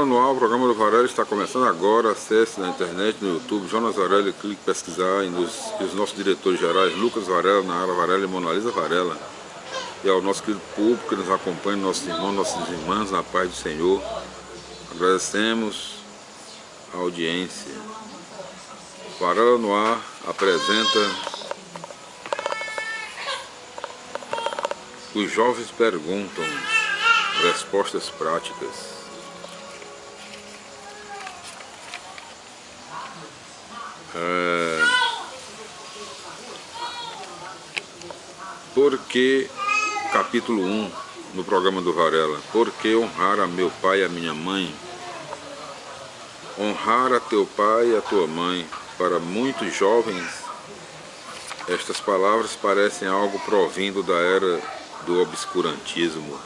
Varela no ar, o programa do Varela está começando agora. Acesse na internet, no YouTube, Jonas Varela, clique em pesquisar e os nossos diretores gerais, Lucas Varela, Nara Varela e Monalisa Varela. E ao nosso querido público que nos acompanha, nossos irmãos, nossas irmãs, na paz do Senhor. Agradecemos a audiência. Varela no ar apresenta Os Jovens Perguntam, Respostas Práticas. Por que, capítulo 1, no programa do Varela, por que honrar a meu pai e a minha mãe? Honrar a teu pai e a tua mãe. Para muitos jovens, estas palavras parecem algo provindo da era do obscurantismo.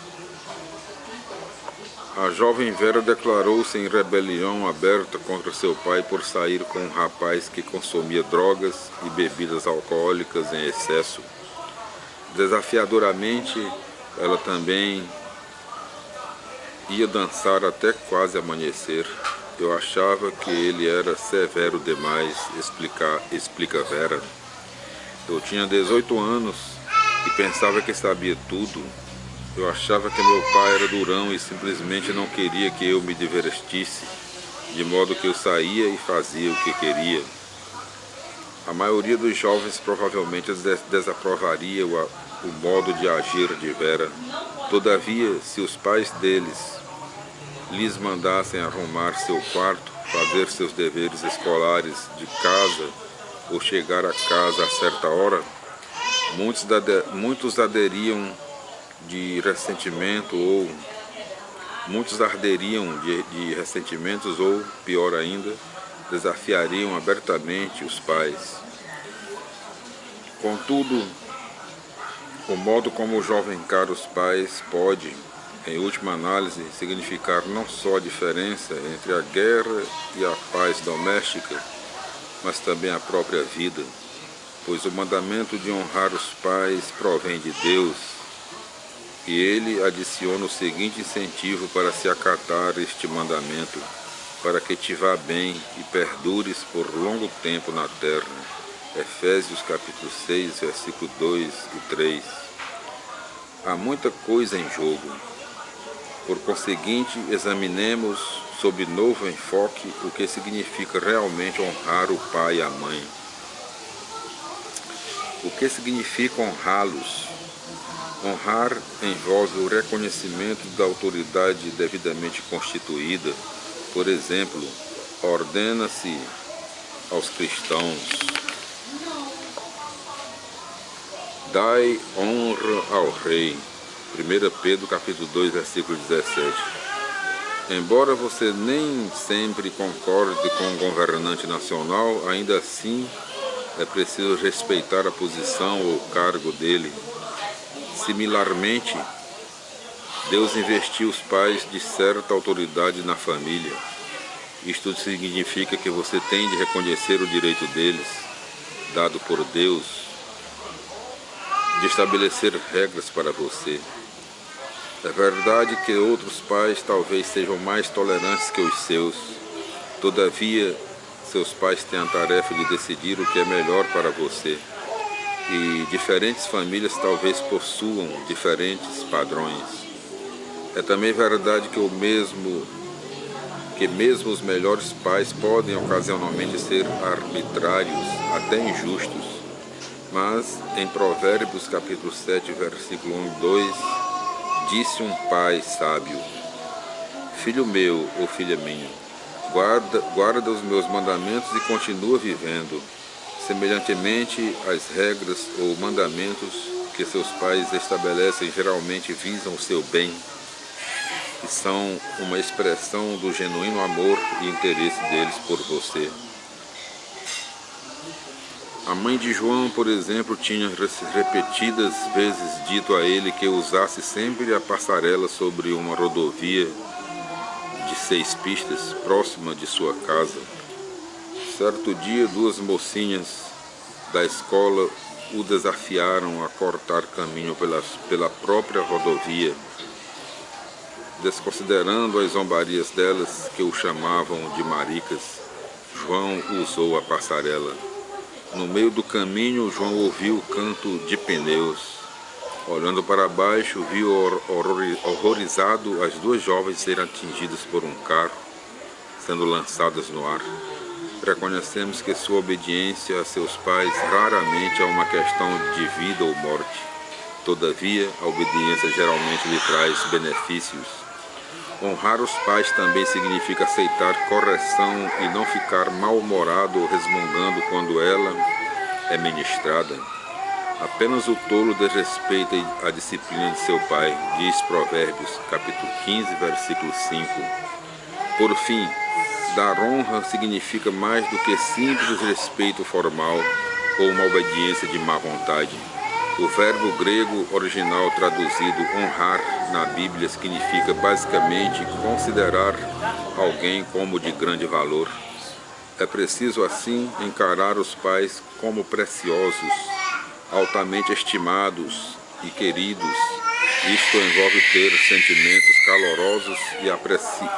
A jovem Vera declarou-se em rebelião aberta contra seu pai por sair com um rapaz que consumia drogas e bebidas alcoólicas em excesso. Desafiadoramente, ela também ia dançar até quase amanhecer. Eu achava que ele era severo demais, explica Vera. Eu tinha 18 anos e pensava que sabia tudo. Eu achava que meu pai era durão e simplesmente não queria que eu me divertisse, de modo que eu saía e fazia o que queria. A maioria dos jovens provavelmente desaprovaria o modo de agir de Vera. Todavia, se os pais deles lhes mandassem arrumar seu quarto, fazer seus deveres escolares de casa ou chegar a casa a certa hora, muitos arderiam de ressentimentos ou, pior ainda, desafiariam abertamente os pais. Contudo, o modo como o jovem encara os pais pode, em última análise, significar não só a diferença entre a guerra e a paz doméstica, mas também a própria vida, pois o mandamento de honrar os pais provém de Deus, e ele adiciona o seguinte incentivo para se acatar este mandamento, para que te vá bem e perdures por longo tempo na terra. Efésios capítulo 6, versículo 2 e 3. Há muita coisa em jogo. Por conseguinte, examinemos sob novo enfoque o que significa realmente honrar o pai e a mãe. O que significa honrá-los? Honrar envolve o reconhecimento da autoridade devidamente constituída. Por exemplo, ordena-se aos cristãos: dai honra ao rei. 1 Pedro capítulo 2, versículo 17. Embora você nem sempre concorde com o governante nacional, ainda assim é preciso respeitar a posição ou cargo dele. Similarmente, Deus investiu os pais de certa autoridade na família. Isto significa que você tem de reconhecer o direito deles, dado por Deus, de estabelecer regras para você. É verdade que outros pais talvez sejam mais tolerantes que os seus. Todavia, seus pais têm a tarefa de decidir o que é melhor para você. E diferentes famílias talvez possuam diferentes padrões. É também verdade que mesmo os melhores pais podem ocasionalmente ser arbitrários, até injustos. Mas em Provérbios capítulo 7, versículo 1 e 2, disse um pai sábio: filho meu ou filha minha, guarda os meus mandamentos e continua vivendo. Semelhantemente, as regras ou mandamentos que seus pais estabelecem geralmente visam o seu bem e são uma expressão do genuíno amor e interesse deles por você. A mãe de João, por exemplo, tinha repetidas vezes dito a ele que usasse sempre a passarela sobre uma rodovia de 6 pistas próxima de sua casa. Certo dia, 2 mocinhas da escola o desafiaram a cortar caminho pela própria rodovia. Desconsiderando as zombarias delas, que o chamavam de maricas, João usou a passarela. No meio do caminho, João ouviu o canto de pneus. Olhando para baixo, viu horrorizado as duas jovens serem atingidas por um carro, sendo lançadas no ar. Reconhecemos que sua obediência a seus pais raramente é uma questão de vida ou morte. Todavia, a obediência geralmente lhe traz benefícios. Honrar os pais também significa aceitar correção e não ficar mal-humorado ou resmungando quando ela é ministrada. Apenas o tolo desrespeita a disciplina de seu pai, diz Provérbios, capítulo 15, versículo 5. Por fim, dar honra significa mais do que simples respeito formal ou uma obediência de má vontade. O verbo grego original traduzido honrar na Bíblia significa basicamente considerar alguém como de grande valor. É preciso assim encarar os pais como preciosos, altamente estimados e queridos. Isto envolve ter sentimentos calorosos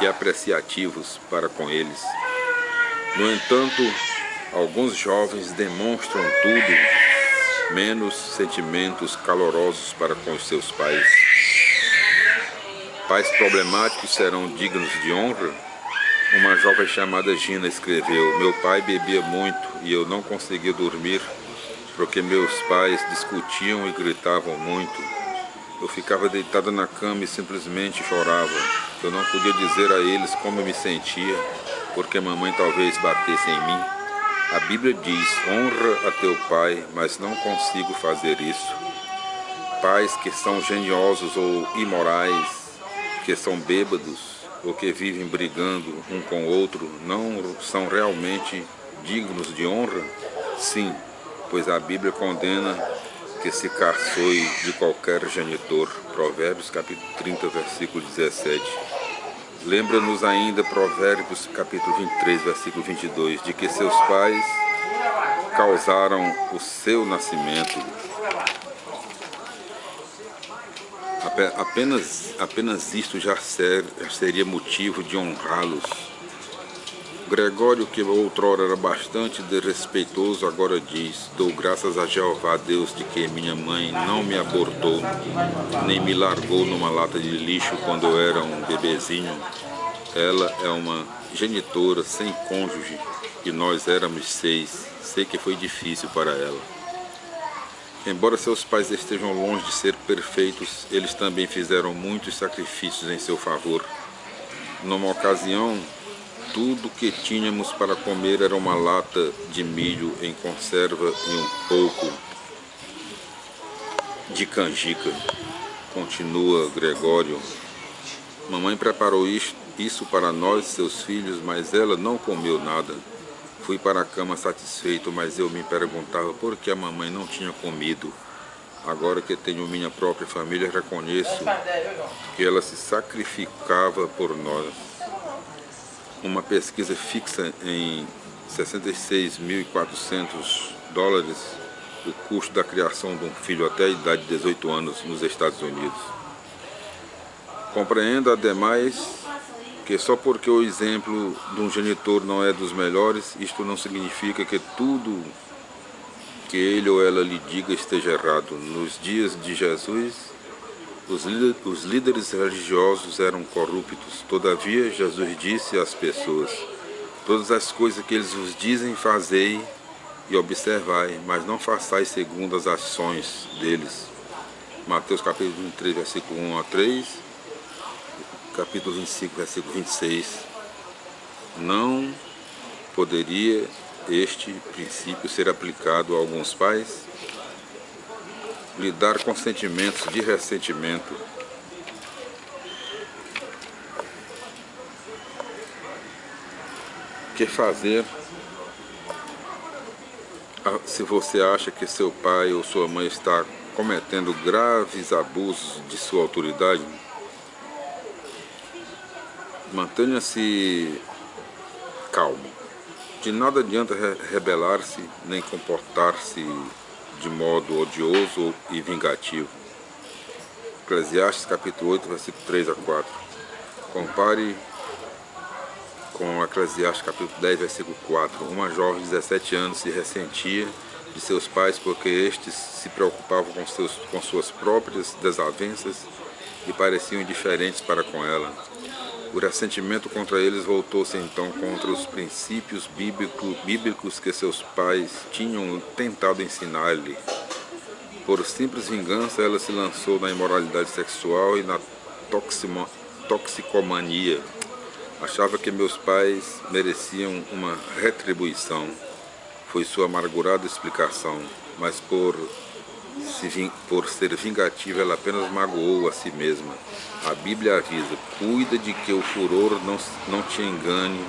e apreciativos para com eles. No entanto, alguns jovens demonstram tudo menos sentimentos calorosos para com os seus pais. Pais problemáticos serão dignos de honra? Uma jovem chamada Gina escreveu: meu pai bebia muito e eu não conseguia dormir porque meus pais discutiam e gritavam muito. Eu ficava deitado na cama e simplesmente chorava. Eu não podia dizer a eles como eu me sentia, porque mamãe talvez batesse em mim. A Bíblia diz: honra a teu pai, mas não consigo fazer isso. Pais que são geniosos ou imorais, que são bêbados ou que vivem brigando um com o outro, não são realmente dignos de honra? Sim, pois a Bíblia condena que se caçoe de qualquer genitor. Provérbios capítulo 30, versículo 17. Lembra-nos ainda Provérbios capítulo 23, versículo 22, de que seus pais causaram o seu nascimento. Apenas isto já seria motivo de honrá-los. Gregório, que outrora era bastante desrespeitoso, agora diz: dou graças a Jeová, Deus, de que minha mãe não me abortou, nem me largou numa lata de lixo quando eu era um bebezinho. Ela é uma genitora sem cônjuge e nós éramos 6. Sei que foi difícil para ela. Embora seus pais estejam longe de ser perfeitos, eles também fizeram muitos sacrifícios em seu favor. Numa ocasião, tudo que tínhamos para comer era uma lata de milho em conserva e um pouco de canjica. Continua Gregório. Mamãe preparou isso para nós, seus filhos, mas ela não comeu nada. Fui para a cama satisfeito, mas eu me perguntava por que a mamãe não tinha comido. Agora que tenho minha própria família, reconheço que ela se sacrificava por nós. Uma pesquisa fixa em $66.400 o custo da criação de um filho até a idade de 18 anos nos Estados Unidos. Compreenda, ademais, que só porque o exemplo de um genitor não é dos melhores, isto não significa que tudo que ele ou ela lhe diga esteja errado. Nos dias de Jesus, os líderes religiosos eram corruptos. Todavia, Jesus disse às pessoas: todas as coisas que eles vos dizem, fazei e observai, mas não façais segundo as ações deles. Mateus capítulo 23, versículo 1 a 3, capítulo 25, versículo 26. Não poderia este princípio ser aplicado a alguns pais? Lidar com sentimentos de ressentimento. O que fazer se você acha que seu pai ou sua mãe está cometendo graves abusos de sua autoridade? Mantenha-se calmo. De nada adianta rebelar-se nem comportar-se de modo odioso e vingativo. Eclesiastes capítulo 8, versículo 3 a 4. Compare com Eclesiastes capítulo 10, versículo 4. Uma jovem de 17 anos se ressentia de seus pais porque estes se preocupavam com suas próprias desavenças e pareciam indiferentes para com ela. O ressentimento contra eles voltou-se então contra os princípios bíblicos que seus pais tinham tentado ensinar-lhe. Por simples vingança, ela se lançou na imoralidade sexual e na toxicomania. Achava que meus pais mereciam uma retribuição. Foi sua amargurada explicação, mas por ser vingativa, ela apenas magoou a si mesma. A Bíblia avisa: cuida de que o furor não te engane,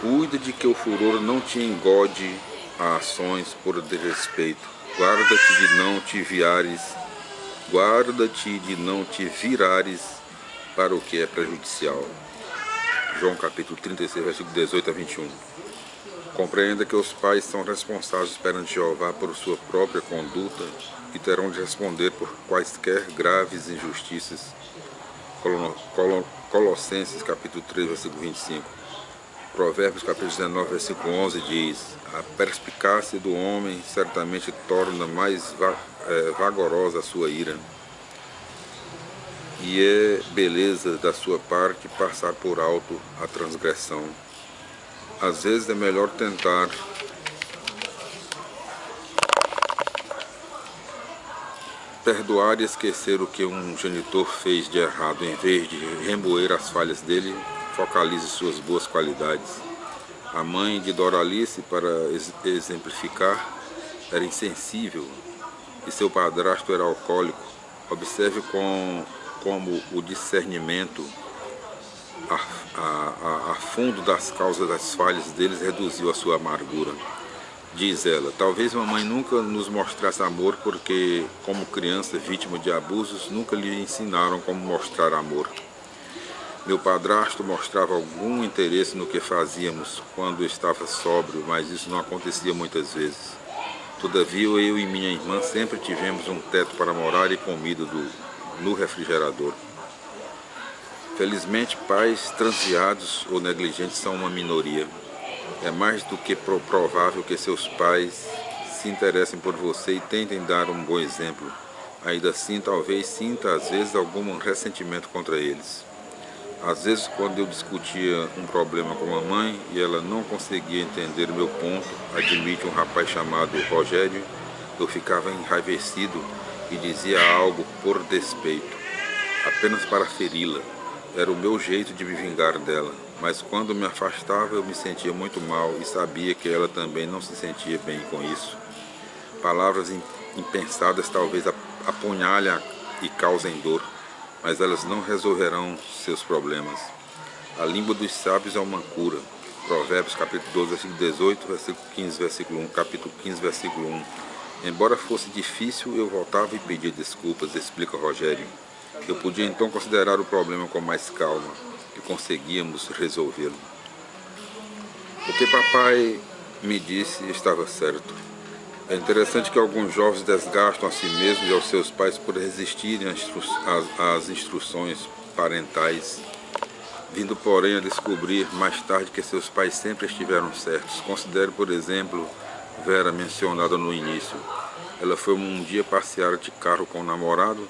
cuida de que o furor não te engode a ações por desrespeito. Guarda-te de não te virares para o que é prejudicial. João capítulo 36, versículo 18 a 21. Compreenda que os pais são responsáveis perante Jeová por sua própria conduta e terão de responder por quaisquer graves injustiças. Colossenses capítulo 3, versículo 25. Provérbios capítulo 19, versículo 11 diz: a perspicácia do homem certamente torna mais vagarosa a sua ira, e é beleza da sua parte passar por alto a transgressão. Às vezes é melhor tentar perdoar e esquecer o que um genitor fez de errado. Em vez de remoer as falhas dele, focalize suas boas qualidades. A mãe de Doralice, para exemplificar, era insensível e seu padrasto era alcoólico. Observe como o discernimento a fundo das causas das falhas deles reduziu a sua amargura. Diz ela: talvez mamãe nunca nos mostrasse amor porque, como criança vítima de abusos, nunca lhe ensinaram como mostrar amor. Meu padrasto mostrava algum interesse no que fazíamos quando estava sóbrio, mas isso não acontecia muitas vezes. Todavia, eu e minha irmã sempre tivemos um teto para morar e comida no refrigerador. Felizmente, pais transviados ou negligentes são uma minoria. É mais do que provável que seus pais se interessem por você e tentem dar um bom exemplo. Ainda assim, talvez sinta às vezes algum ressentimento contra eles. Às vezes, quando eu discutia um problema com a mãe e ela não conseguia entender o meu ponto, admite um rapaz chamado Rogério, eu ficava enraivecido e dizia algo por despeito, apenas para feri-la. Era o meu jeito de me vingar dela, mas quando me afastava eu me sentia muito mal e sabia que ela também não se sentia bem com isso. Palavras impensadas talvez apunhalem e causem dor, mas elas não resolverão seus problemas. A língua dos sábios é uma cura. Provérbios capítulo 12, versículo 18, versículo 15, versículo 1, capítulo 15, versículo 1. Embora fosse difícil, eu voltava e pedia desculpas, explica Rogério. Eu podia então considerar o problema com mais calma e conseguíamos resolvê-lo. O que papai me disse estava certo. É interessante que alguns jovens desgastam a si mesmos e aos seus pais por resistirem às instruções parentais, vindo porém a descobrir mais tarde que seus pais sempre estiveram certos. Considere, por exemplo, Vera, mencionada no início. Ela foi um dia passear de carro com o namorado.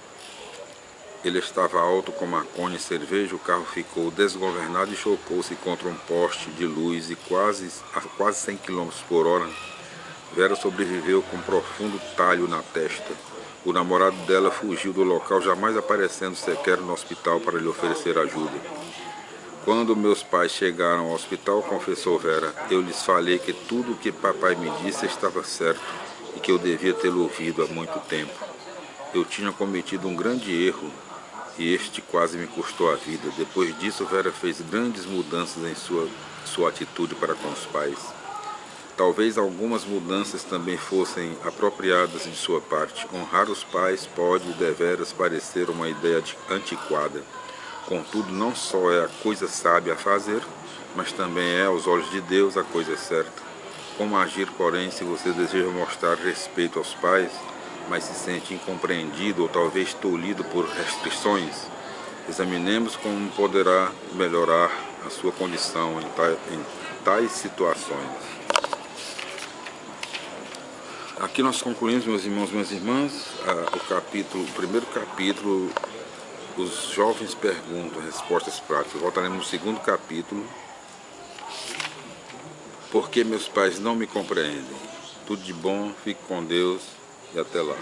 Ele estava alto com maconha e cerveja, o carro ficou desgovernado e chocou-se contra um poste de luz a quase 100 km por hora. Vera sobreviveu com um profundo talho na testa. O namorado dela fugiu do local, jamais aparecendo sequer no hospital para lhe oferecer ajuda. Quando meus pais chegaram ao hospital, confessou Vera, eu lhes falei que tudo o que papai me disse estava certo e que eu devia tê-lo ouvido há muito tempo. Eu tinha cometido um grande erro e este quase me custou a vida. Depois disso, Vera fez grandes mudanças em sua atitude para com os pais. Talvez algumas mudanças também fossem apropriadas de sua parte. Honrar os pais pode deveras parecer uma ideia antiquada. Contudo, não só é a coisa sábia a fazer, mas também é, aos olhos de Deus, a coisa certa. Como agir, porém, se você deseja mostrar respeito aos pais, mas se sente incompreendido ou talvez tolhido por restrições? Examinemos como poderá melhorar a sua condição em tais situações. Aqui nós concluímos, meus irmãos e minhas irmãs, o primeiro capítulo, os jovens perguntam, respostas práticas. Voltaremos no segundo capítulo, porque meus pais não me compreendem. Tudo de bom, fique com Deus e até lá.